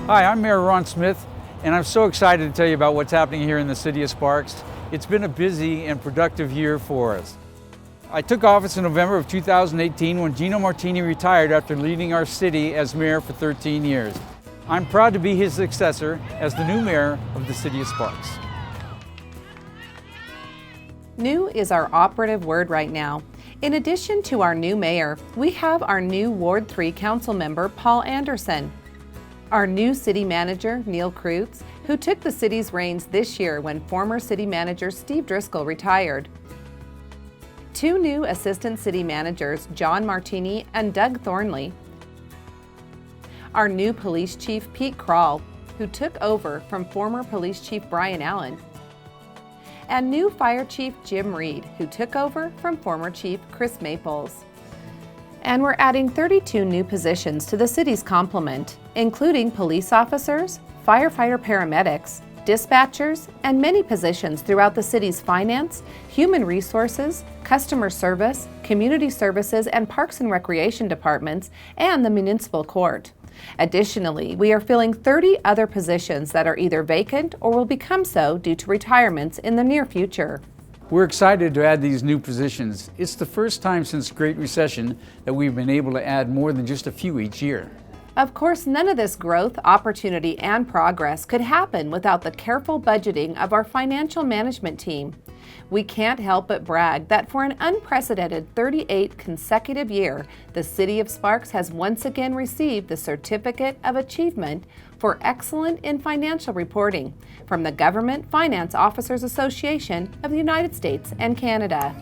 Hi, I'm Mayor Ron Smith, and I'm so excited to tell you about what's happening here in the city of Sparks. It's been a busy and productive year for us. I took office in November of 2018 when Gino Martini retired after leading our city as mayor for 13 years. I'm proud to be his successor as the new mayor of the city of Sparks. New is our operative word right now. In addition to our new mayor, we have our new Ward 3 council member, Paul Anderson. Our new city manager, Neil Kreutz, who took the city's reins this year when former city manager Steve Driscoll retired. Two new assistant city managers, John Martini and Doug Thornley. Our new police chief, Pete Krall, who took over from former police chief Brian Allen. And new fire chief, Jim Reed, who took over from former chief Chris Maples. And we're adding 32 new positions to the city's complement, including police officers, firefighter paramedics, dispatchers, and many positions throughout the city's finance, human resources, customer service, community services, and parks and recreation departments, and the municipal court. Additionally, we are filling 30 other positions that are either vacant or will become so due to retirements in the near future. We're excited to add these new positions. It's the first time since the Great Recession that we've been able to add more than just a few each year. Of course, none of this growth, opportunity, and progress could happen without the careful budgeting of our financial management team. We can't help but brag that for an unprecedented 38th consecutive year, the City of Sparks has once again received the Certificate of Achievement for Excellent in Financial Reporting from the Government Finance Officers Association of the United States and Canada.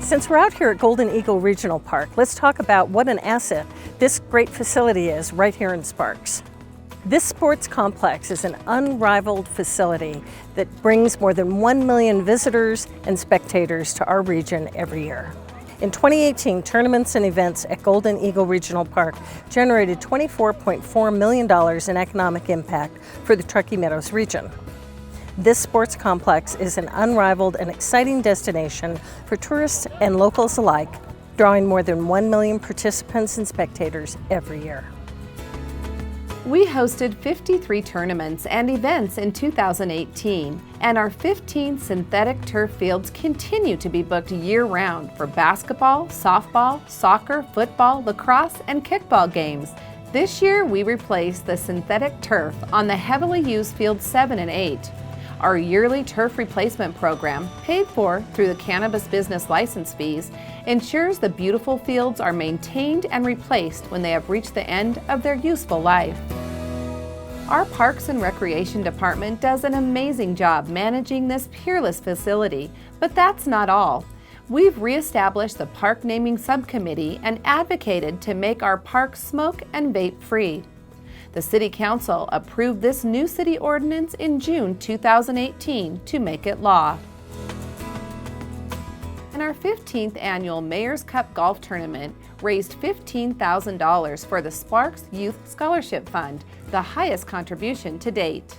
Since we're out here at Golden Eagle Regional Park, let's talk about what an asset this great facility is right here in Sparks. This sports complex is an unrivaled facility that brings more than 1 million visitors and spectators to our region every year. In 2018, tournaments and events at Golden Eagle Regional Park generated $24.4 million in economic impact for the Truckee Meadows region. This sports complex is an unrivaled and exciting destination for tourists and locals alike, drawing more than 1 million participants and spectators every year. We hosted 53 tournaments and events in 2018, and our 15 synthetic turf fields continue to be booked year-round for basketball, softball, soccer, football, lacrosse, and kickball games. This year, we replaced the synthetic turf on the heavily used fields 7 and 8. Our yearly turf replacement program, paid for through the cannabis business license fees, ensures the beautiful fields are maintained and replaced when they have reached the end of their useful life. Our Parks and Recreation Department does an amazing job managing this peerless facility, but that's not all. We've reestablished the Park Naming Subcommittee and advocated to make our parks smoke and vape free. The City Council approved this new city ordinance in June 2018 to make it law. And our 15th annual Mayor's Cup Golf Tournament raised $15,000 for the Sparks Youth Scholarship Fund, the highest contribution to date.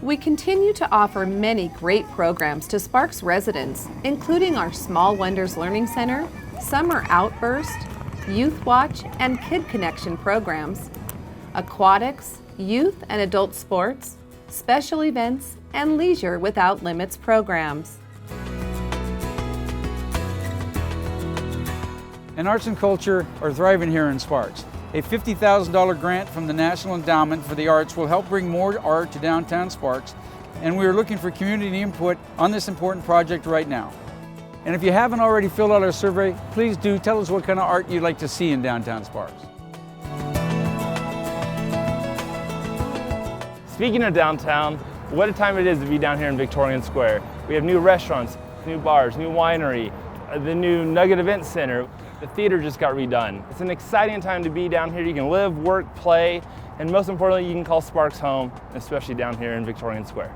We continue to offer many great programs to Sparks residents, including our Small Wonders Learning Center, Summer Outburst, Youth Watch and Kid Connection programs, aquatics, youth and adult sports, special events, and Leisure Without Limits programs. And arts and culture are thriving here in Sparks. A $50,000 grant from the National Endowment for the Arts will help bring more art to downtown Sparks, and we are looking for community input on this important project right now. And if you haven't already filled out our survey, please do tell us what kind of art you'd like to see in downtown Sparks. Speaking of downtown, what a time it is to be down here in Victorian Square. We have new restaurants, new bars, new winery, the new Nugget Event Center. The theater just got redone. It's an exciting time to be down here. You can live, work, play, and most importantly, you can call Sparks home, especially down here in Victorian Square.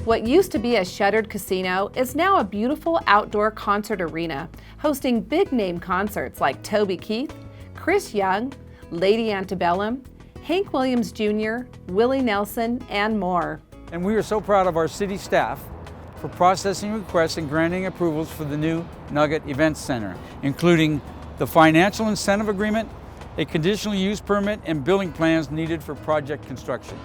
What used to be a shuttered casino is now a beautiful outdoor concert arena, hosting big-name concerts like Toby Keith, Chris Young, Lady Antebellum, Hank Williams Jr., Willie Nelson, and more. And we are so proud of our city staff for processing requests and granting approvals for the new Nugget Event Center, including the financial incentive agreement, a conditional use permit, and building plans needed for project construction.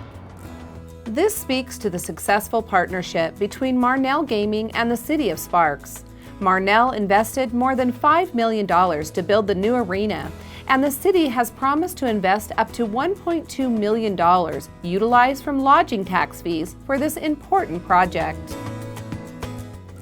This speaks to the successful partnership between Marnell Gaming and the City of Sparks. Marnell invested more than $5 million to build the new arena, and the city has promised to invest up to $1.2 million utilized from lodging tax fees for this important project.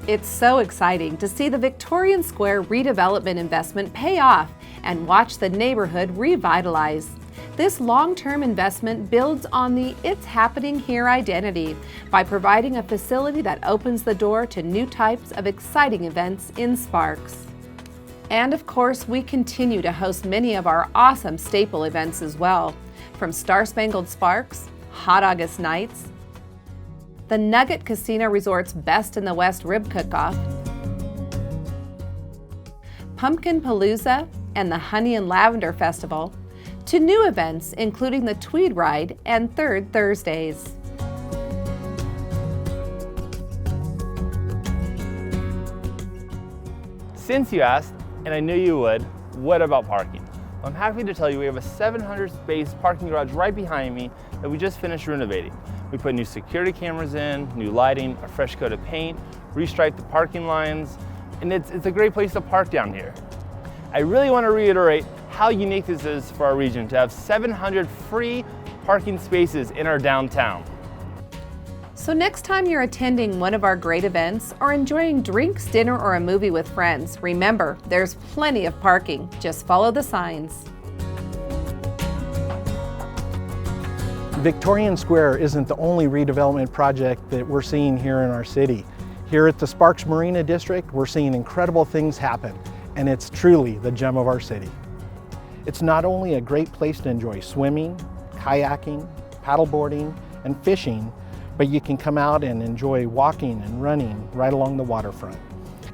It's so exciting to see the Victorian Square redevelopment investment pay off and watch the neighborhood revitalize. This long-term investment builds on the It's Happening Here identity by providing a facility that opens the door to new types of exciting events in Sparks. And of course, we continue to host many of our awesome staple events as well, from Star Spangled Sparks, Hot August Nights, the Nugget Casino Resort's Best in the West Rib Cook-Off, Pumpkin Palooza, and the Honey and Lavender Festival, to new events including the Tweed Ride and Third Thursdays. Since you asked, and I knew you would, what about parking? I'm happy to tell you we have a 700-space parking garage right behind me that we just finished renovating. We put new security cameras in, new lighting, a fresh coat of paint, restriped the parking lines, and it's a great place to park down here. I really want to reiterate how unique this is for our region to have 700 free parking spaces in our downtown. So next time you're attending one of our great events or enjoying drinks, dinner, or a movie with friends, remember, there's plenty of parking. Just follow the signs. Victorian Square isn't the only redevelopment project that we're seeing here in our city. Here at the Sparks Marina District, we're seeing incredible things happen, and it's truly the gem of our city. It's not only a great place to enjoy swimming, kayaking, paddleboarding, and fishing, but you can come out and enjoy walking and running right along the waterfront.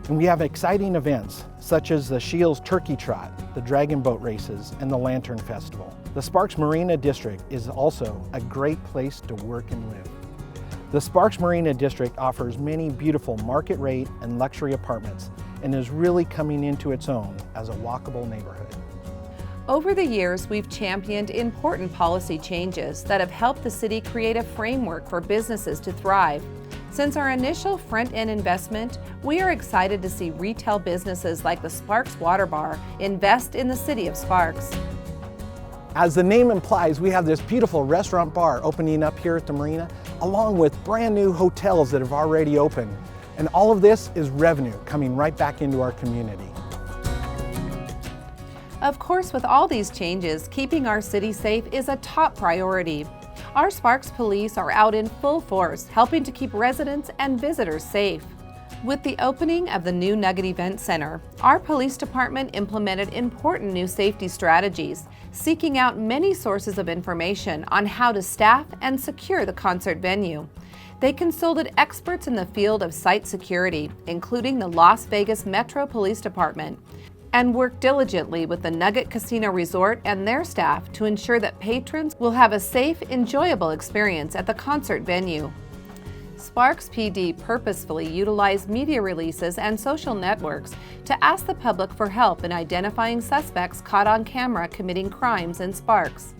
And we have exciting events such as the Shields Turkey Trot, the Dragon Boat Races, and the Lantern Festival. The Sparks Marina District is also a great place to work and live. The Sparks Marina District offers many beautiful market rate and luxury apartments and is really coming into its own as a walkable neighborhood. Over the years, we've championed important policy changes that have helped the city create a framework for businesses to thrive. Since our initial front-end investment, we are excited to see retail businesses like the Sparks Water Bar invest in the City of Sparks. As the name implies, we have this beautiful restaurant bar opening up here at the Marina, along with brand new hotels that have already opened. And all of this is revenue coming right back into our community. Of course, with all these changes, keeping our city safe is a top priority. Our Sparks police are out in full force, helping to keep residents and visitors safe. With the opening of the new Nugget Event Center, our police department implemented important new safety strategies, seeking out many sources of information on how to staff and secure the concert venue. They consulted experts in the field of site security, including the Las Vegas Metro Police Department, and worked diligently with the Nugget Casino Resort and their staff to ensure that patrons will have a safe, enjoyable experience at the concert venue. Sparks PD purposefully utilized media releases and social networks to ask the public for help in identifying suspects caught on camera committing crimes in Sparks.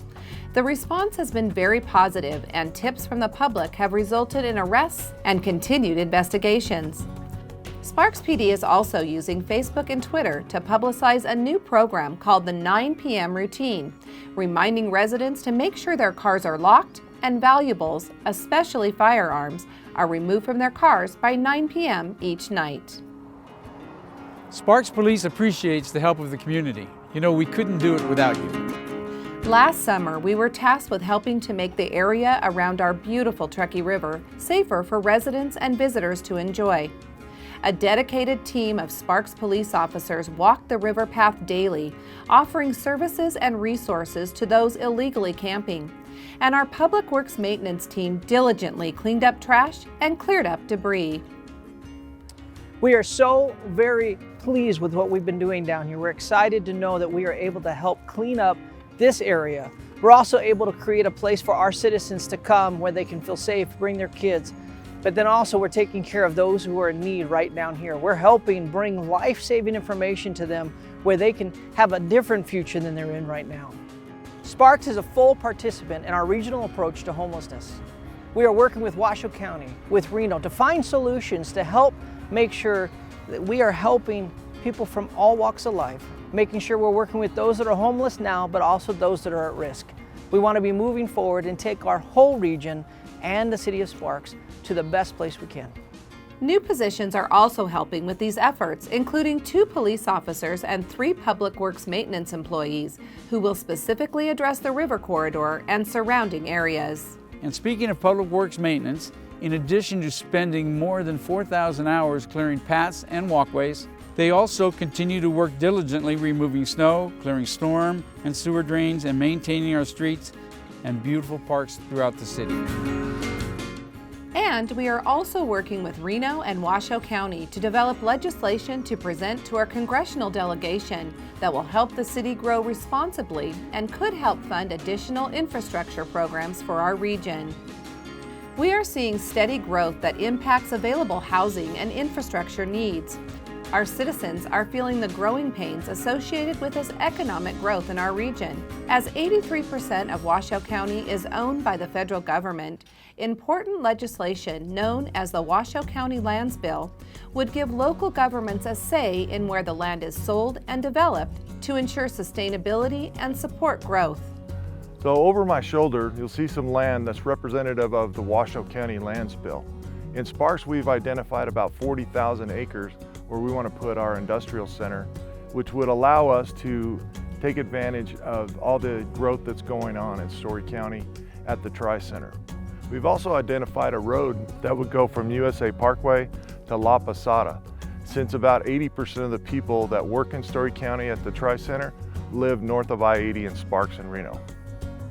The response has been very positive, and tips from the public have resulted in arrests and continued investigations. Sparks PD is also using Facebook and Twitter to publicize a new program called the 9 p.m. routine, reminding residents to make sure their cars are locked and valuables, especially firearms, are removed from their cars by 9 p.m. each night. Sparks Police appreciates the help of the community. You know, we couldn't do it without you. Last summer, we were tasked with helping to make the area around our beautiful Truckee River safer for residents and visitors to enjoy. A dedicated team of Sparks police officers walked the river path daily, offering services and resources to those illegally camping. And our Public Works maintenance team diligently cleaned up trash and cleared up debris. We are so very pleased with what we've been doing down here. We're excited to know that we are able to help clean up this area. We're also able to create a place for our citizens to come where they can feel safe, bring their kids, but then also we're taking care of those who are in need right down here. We're helping bring life-saving information to them where they can have a different future than they're in right now. Sparks is a full participant in our regional approach to homelessness. We are working with Washoe County, with Reno, to find solutions to help make sure that we are helping people from all walks of life, making sure we're working with those that are homeless now, but also those that are at risk. We want to be moving forward and take our whole region and the city of Sparks to the best place we can. New positions are also helping with these efforts, including 2 police officers and 3 public works maintenance employees who will specifically address the river corridor and surrounding areas. And speaking of public works maintenance, in addition to spending more than 4,000 hours clearing paths and walkways, they also continue to work diligently removing snow, clearing storm and sewer drains, and maintaining our streets and beautiful parks throughout the city. And we are also working with Reno and Washoe County to develop legislation to present to our congressional delegation that will help the city grow responsibly and could help fund additional infrastructure programs for our region. We are seeing steady growth that impacts available housing and infrastructure needs. Our citizens are feeling the growing pains associated with this economic growth in our region. As 83% of Washoe County is owned by the federal government, important legislation known as the Washoe County Lands Bill would give local governments a say in where the land is sold and developed to ensure sustainability and support growth. So over my shoulder, you'll see some land that's representative of the Washoe County Lands Bill. In Sparks, we've identified about 40,000 acres where we want to put our industrial center, which would allow us to take advantage of all the growth that's going on in Story County at the Tri-Center. We've also identified a road that would go from USA Parkway to La Posada, since about 80% of the people that work in Story County at the Tri-Center live north of I-80 in Sparks and Reno.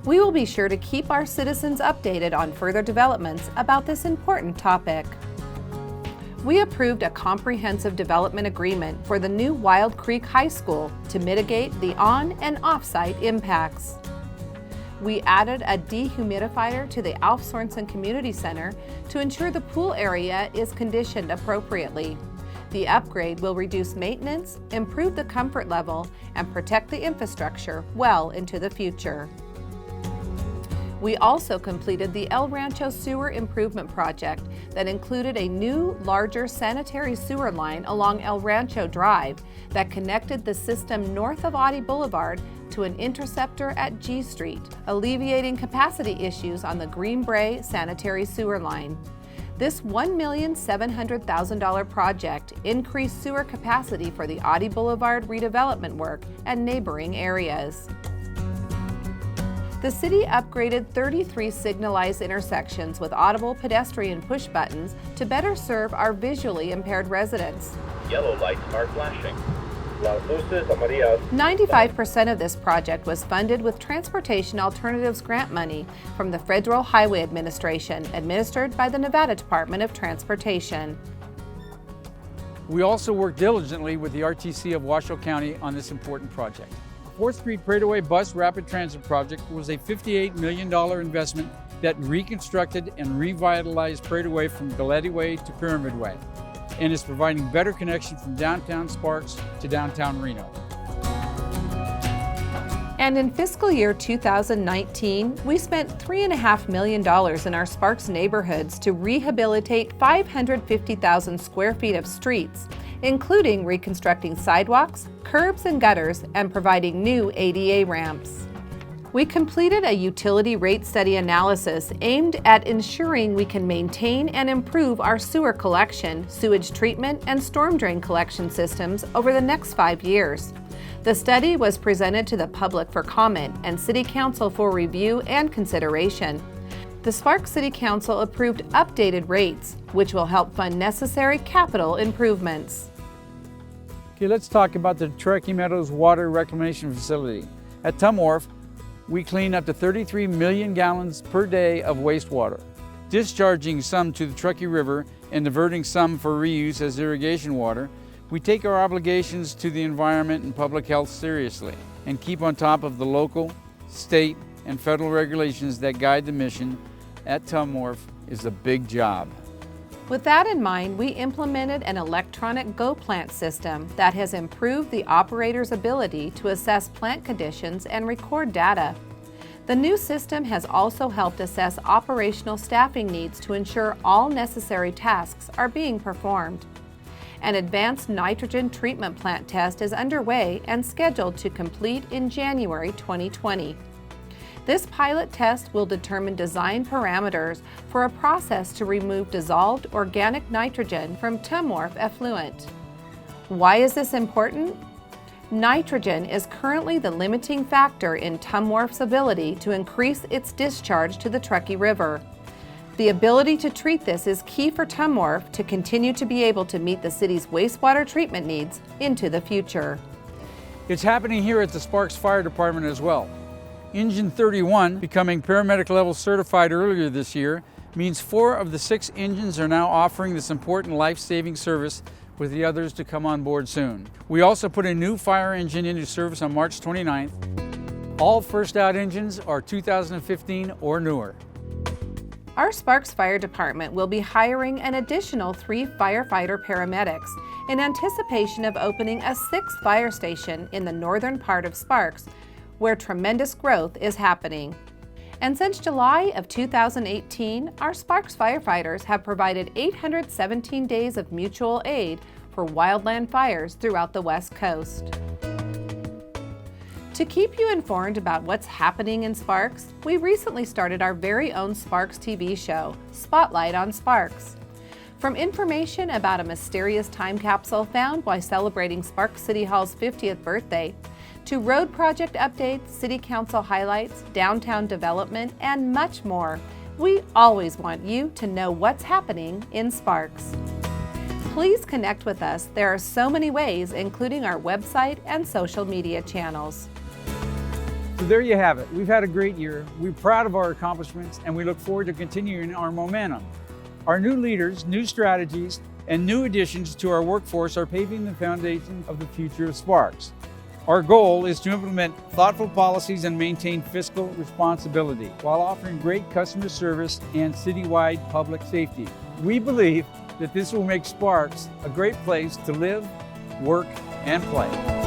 We will be sure to keep our citizens updated on further developments about this important topic. We approved a comprehensive development agreement for the new Wild Creek High School to mitigate the on- and off-site impacts. We added a dehumidifier to the Alf Sorensen Community Center to ensure the pool area is conditioned appropriately. The upgrade will reduce maintenance, improve the comfort level, and protect the infrastructure well into the future. We also completed the El Rancho Sewer Improvement Project that included a new, larger sanitary sewer line along El Rancho Drive that connected the system north of Audi Boulevard to an interceptor at G Street, alleviating capacity issues on the Green Bray sanitary sewer line. This $1,700,000 project increased sewer capacity for the Audi Boulevard redevelopment work and neighboring areas. The city upgraded 33 signalized intersections with audible pedestrian push buttons to better serve our visually impaired residents. Yellow lights are flashing. Las luces amarillas. 95% of this project was funded with Transportation Alternatives grant money from the Federal Highway Administration, administered by the Nevada Department of Transportation. We also worked diligently with the RTC of Washoe County on this important project. 4th Street Prater-Way Bus Rapid Transit Project was a $58 million investment that reconstructed and revitalized Prater-Way from Galletti Way to Pyramid Way, and is providing better connection from downtown Sparks to downtown Reno. And in fiscal year 2019, we spent $3.5 million in our Sparks neighborhoods to rehabilitate 550,000 square feet of streets, including reconstructing sidewalks, curbs and gutters, and providing new ADA ramps. We completed a utility rate study analysis aimed at ensuring we can maintain and improve our sewer collection, sewage treatment, and storm drain collection systems over the next 5 years. The study was presented to the public for comment and City Council for review and consideration. The Sparks City Council approved updated rates, which will help fund necessary capital improvements. Okay, let's talk about the Truckee Meadows Water Reclamation Facility. At Tumwharf, we clean up to 33 million gallons per day of wastewater, discharging some to the Truckee River and diverting some for reuse as irrigation water. We take our obligations to the environment and public health seriously and keep on top of the local, state, and federal regulations that guide the mission. At Tumwharf is a big job. With that in mind, we implemented an electronic Go Plant system that has improved the operator's ability to assess plant conditions and record data. The new system has also helped assess operational staffing needs to ensure all necessary tasks are being performed. An advanced nitrogen treatment plant test is underway and scheduled to complete in January 2020. This pilot test will determine design parameters for a process to remove dissolved organic nitrogen from tumorph effluent. Why is this important? Nitrogen is currently the limiting factor in tumorph's ability to increase its discharge to the Truckee River. The ability to treat this is key for tumorph to continue to be able to meet the city's wastewater treatment needs into the future. It's happening here at the Sparks Fire Department as well. Engine 31, becoming paramedic level certified earlier this year, means 4 of the 6 engines are now offering this important life-saving service, with the others to come on board soon. We also put a new fire engine into service on March 29th. All first out engines are 2015 or newer. Our Sparks Fire Department will be hiring an additional 3 firefighter paramedics in anticipation of opening a 6th fire station in the northern part of Sparks, where tremendous growth is happening. And since July of 2018, our Sparks firefighters have provided 817 days of mutual aid for wildland fires throughout the West Coast. To keep you informed about what's happening in Sparks, we recently started our very own Sparks TV show, Spotlight on Sparks. From information about a mysterious time capsule found while celebrating Sparks City Hall's 50th birthday, to road project updates, city council highlights, downtown development, and much more, we always want you to know what's happening in Sparks. Please connect with us. There are so many ways, including our website and social media channels. So there you have it. We've had a great year. We're proud of our accomplishments, and we look forward to continuing our momentum. Our new leaders, new strategies, and new additions to our workforce are paving the foundation of the future of Sparks. Our goal is to implement thoughtful policies and maintain fiscal responsibility while offering great customer service and citywide public safety. We believe that this will make Sparks a great place to live, work, and play.